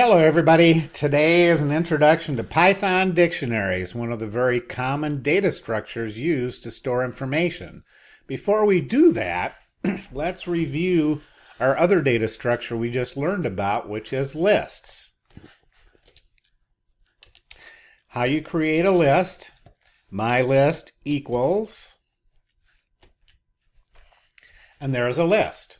Hello everybody. Today is an introduction to Python dictionaries, one of the very common data structures used to store information. Before we do that, let's review our other data structure we just learned about, which is lists. How you create a list. My list equals, and there's a list.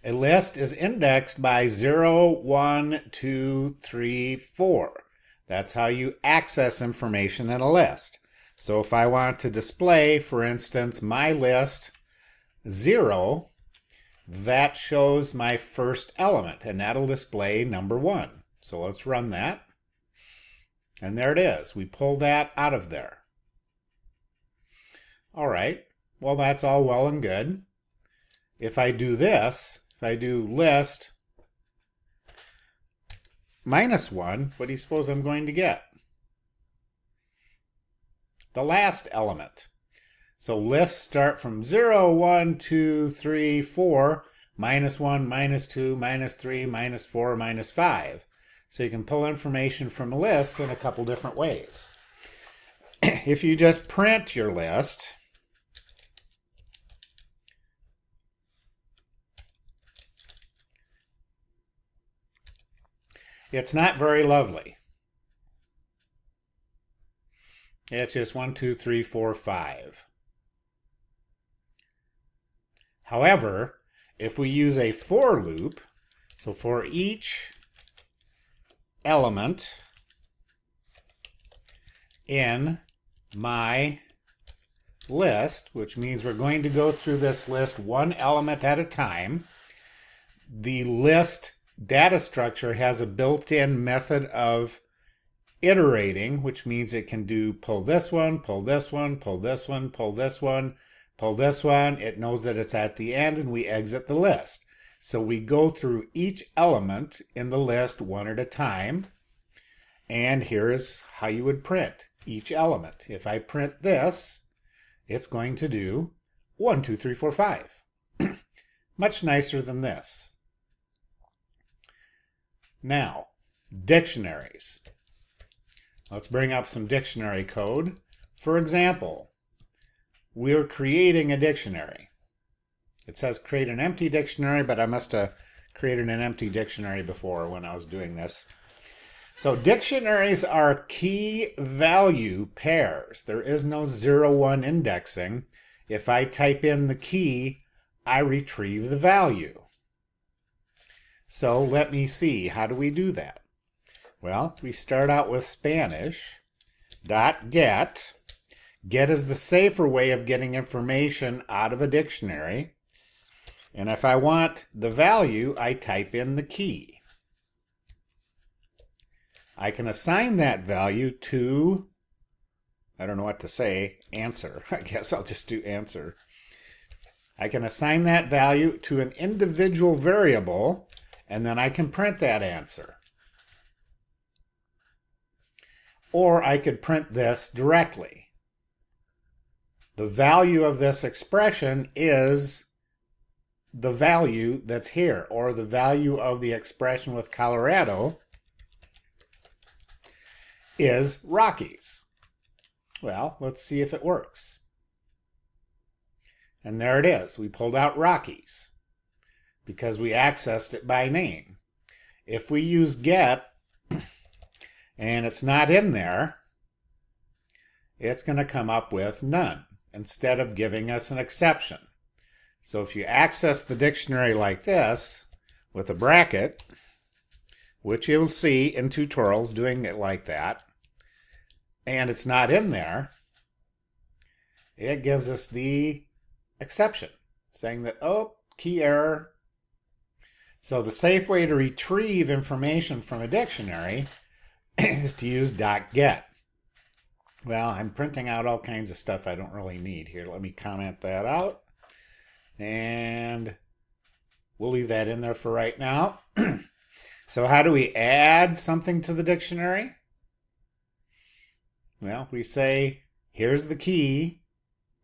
A list is indexed by 0, 1, 2, 3, 4. That's how you access information in a list. So if I want to display, for instance, my list 0, that shows my first element, and that'll display number 1. So let's run that. And there it is. We pull that out of there. All right. Well, that's all well and good. If I do this, if I do list -1, what do you suppose I'm going to get? The last element. So lists start from 0, 1, 2, 3, 4, -1, -2, -3, -4, -5. So you can pull information from a list in a couple different ways. If you just print your list, it's not very lovely. It's just 1, 2, 3, 4, 5. However, if we use a for loop, so for each element in my list, which means we're going to go through this list one element at a time, the list data structure has a built-in method of iterating, which means it can do pull this one, pull this one, pull this one, pull this one, pull this one. It knows that it's at the end and we exit the list. So we go through each element in the list one at a time. And here is how you would print each element. If I print this, it's going to do 1, 2, 3, 4, 5. Much nicer than this. Now, dictionaries. Let's bring up some dictionary code. For example, we're creating a dictionary. It says create an empty dictionary, but I must have created an empty dictionary before when I was doing this. So dictionaries are key value pairs. There is no 0, 1 indexing. If I type in the key, I retrieve the value. So let me see, how do we do that? Well, we start out with Spanish .get. Get is the safer way of getting information out of a dictionary. And if I want the value, I type in the key. I can assign that value to, I don't know what to say, answer. I guess I'll just do answer. I can assign that value to an individual variable, and then I can print that answer. Or I could print this directly. The value of this expression is the value that's here, or the value of the expression with Colorado is Rockies. Well, let's see if it works. And there it is. We pulled out Rockies because we accessed it by name. If we use get and it's not in there, it's going to come up with none instead of giving us an exception. So if you access the dictionary like this with a bracket, which you'll see in tutorials doing it like that, and it's not in there, it gives us the exception saying that, oh, key error. So the safe way to retrieve information from a dictionary is to use .get. Well, I'm printing out all kinds of stuff I don't really need here. Let me comment that out. And we'll leave that in there for right now. So how do we add something to the dictionary? Well, we say, here's the key.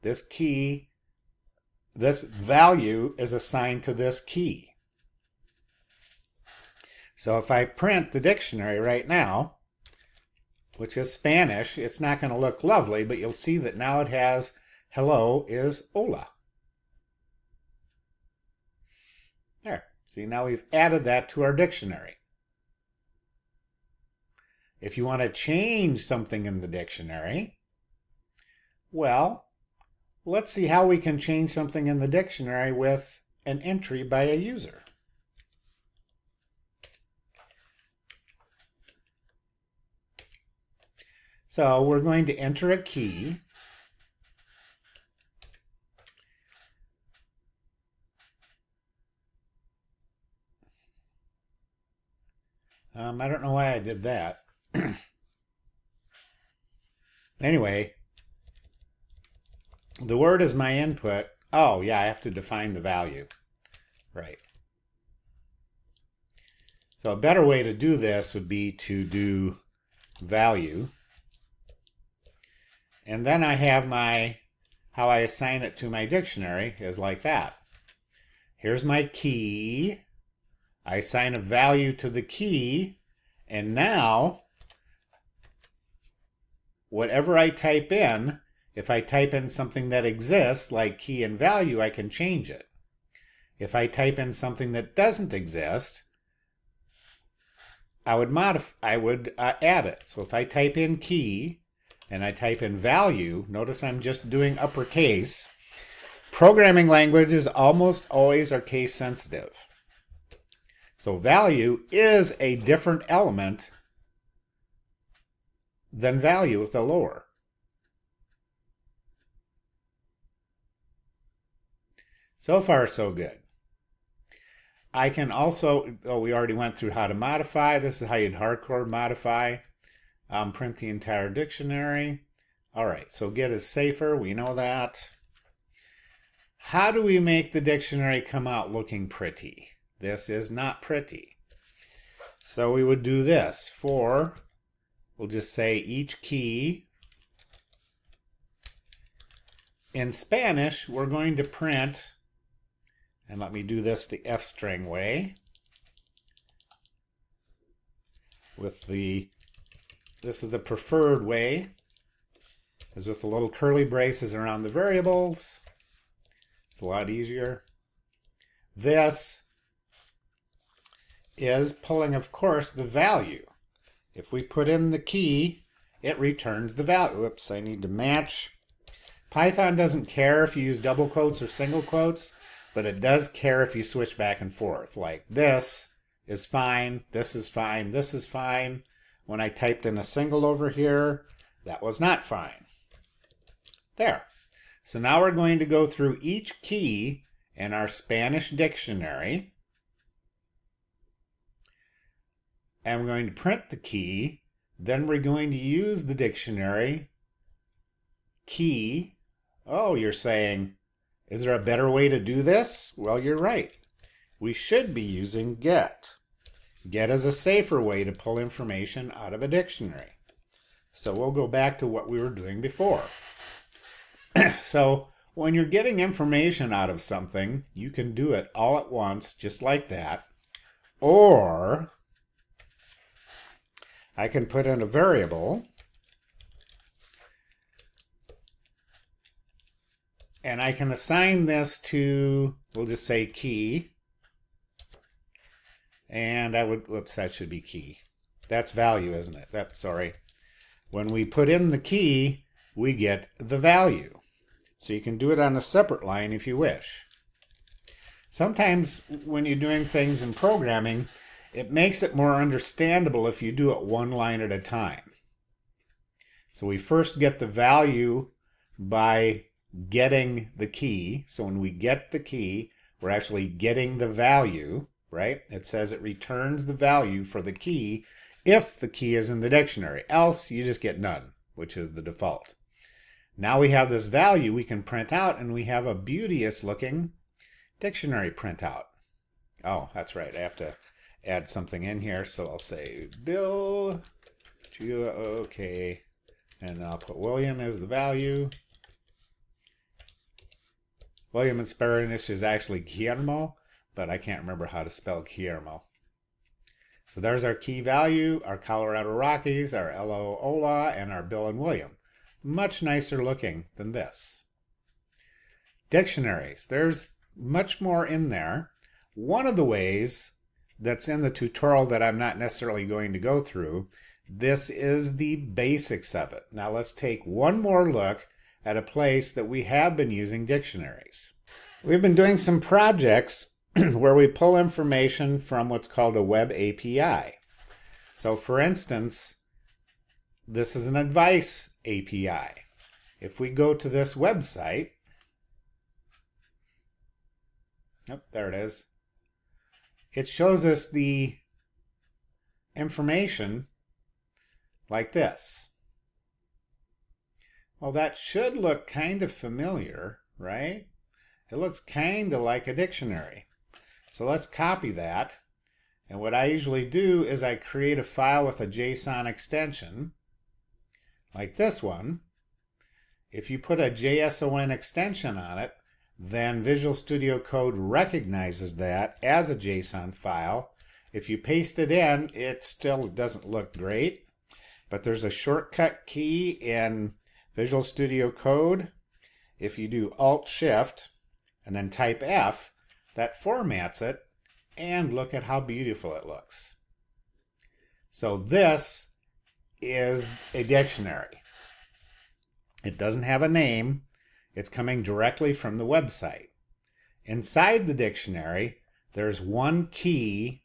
This value is assigned to this key. So if I print the dictionary right now, which is Spanish, it's not going to look lovely, but you'll see that now it has hello is hola. There. See, now we've added that to our dictionary. If you want to change something in the dictionary, well, let's see how we can change something in the dictionary with an entry by a user. So we're going to enter a key. I don't know why I did that. Anyway, the word is my input. Oh, yeah, I have to define the value. Right. So a better way to do this would be to do value. And then I have how I assign it to my dictionary is like that. Here's my key. I assign a value to the key. And now, whatever I type in, if I type in something that exists, like key and value, I can change it. If I type in something that doesn't exist, I would add it. So if I type in key and I type in value, notice I'm just doing uppercase. Programming languages almost always are case sensitive. So value is a different element than value with a lower. So far, so good. I can also, we already went through how to modify. This is how you'd hardcore modify. Print the entire dictionary. All right, so get is safer. We know that. How do we make the dictionary come out looking pretty? This is not pretty. So we would do this. We'll just say each key. In Spanish, we're going to print, and let me do this the F string way. This is the preferred way, is with the little curly braces around the variables. It's a lot easier. This is pulling, of course, the value. If we put in the key, it returns the value. Oops, I need to match. Python doesn't care if you use double quotes or single quotes, but it does care if you switch back and forth. Like this is fine, this is fine, this is fine. When I typed in a single over here, that was not fine. There. So now we're going to go through each key in our Spanish dictionary. And we're going to print the key. Then we're going to use the dictionary key. Oh, you're saying, is there a better way to do this? Well, you're right. We should be using get. Get is a safer way to pull information out of a dictionary. So we'll go back to what we were doing before. So when you're getting information out of something, you can do it all at once, just like that. Or I can put in a variable, and I can assign this to, we'll just say key. And whoops, that should be key. That's value, isn't it? Sorry. When we put in the key, we get the value. So you can do it on a separate line if you wish. Sometimes when you're doing things in programming, it makes it more understandable if you do it one line at a time. So we first get the value by getting the key. So when we get the key, we're actually getting the value, right? It says it returns the value for the key if the key is in the dictionary. Else, you just get none, which is the default. Now we have this value we can print out, and we have a beauteous looking dictionary printout. Oh, that's right. I have to add something in here. So I'll say Bill, okay. And I'll put William as the value. William in Spanish is actually Guillermo, but I can't remember how to spell Guillermo. So there's our key value, our Colorado Rockies, our Lola, and our Bill and William. Much nicer looking than this. Dictionaries. There's much more in there. One of the ways that's in the tutorial that I'm not necessarily going to go through, this is the basics of it. Now let's take one more look at a place that we have been using dictionaries. We've been doing some projects where we pull information from what's called a web API. So for instance, this is an advice API. If we go to this website, there it is. It shows us the information like this. Well, that should look kind of familiar, right? It looks kind of like a dictionary. So let's copy that. And what I usually do is I create a file with a JSON extension, like this one. If you put a JSON extension on it, then Visual Studio Code recognizes that as a JSON file. If you paste it in, it still doesn't look great, but there's a shortcut key in Visual Studio Code. If you do Alt-Shift and then type F, that formats it, and look at how beautiful it looks. So this is a dictionary. It doesn't have a name. It's coming directly from the website. Inside the dictionary, there's one key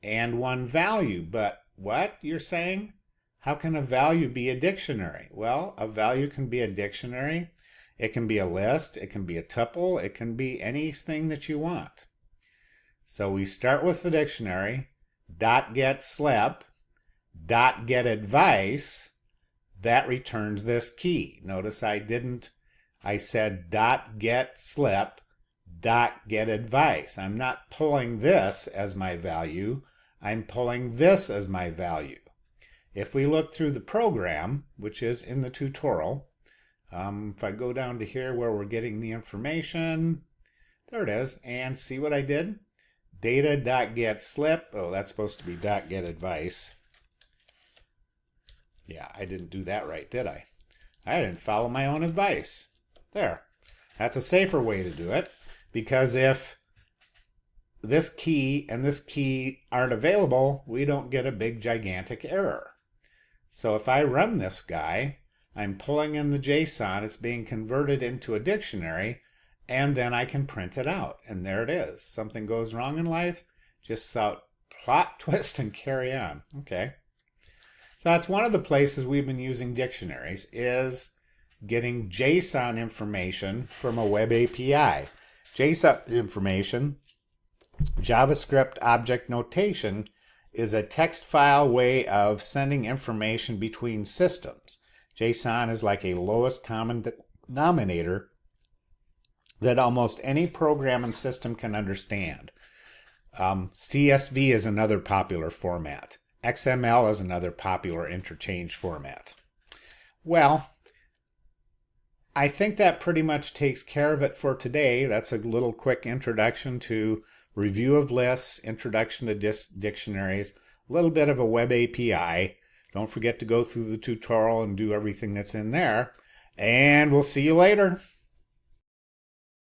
and one value. But what, you're saying? How can a value be a dictionary? Well, a value can be a dictionary. It can be a list. It can be a tuple. It can be anything that you want. So we start with the dictionary, .get slip, .get advice. That returns this key. Notice I said .get slip, .get advice. I'm not pulling this as my value. I'm pulling this as my value. If we look through the program, which is in the tutorial, if I go down to here where we're getting the information, there it is, and see what I did? Data.get slip. Oh, that's supposed to be .get advice. Yeah, I didn't do that right, did I? I didn't follow my own advice. There. That's a safer way to do it, because if this key and this key aren't available, we don't get a big gigantic error. So if I run this guy, I'm pulling in the JSON, it's being converted into a dictionary, and then I can print it out. And there it is. Something goes wrong in life, just plot, twist, and carry on. Okay. So that's one of the places we've been using dictionaries, is getting JSON information from a web API. JSON information, JavaScript object notation, is a text file way of sending information between systems. JSON is like a lowest common denominator that almost any programming system can understand. CSV is another popular format. XML is another popular interchange format. Well, I think that pretty much takes care of it for today. That's a little quick introduction to review of lists, introduction to dictionaries, a little bit of a web API. Don't forget to go through the tutorial and do everything that's in there. And we'll see you later.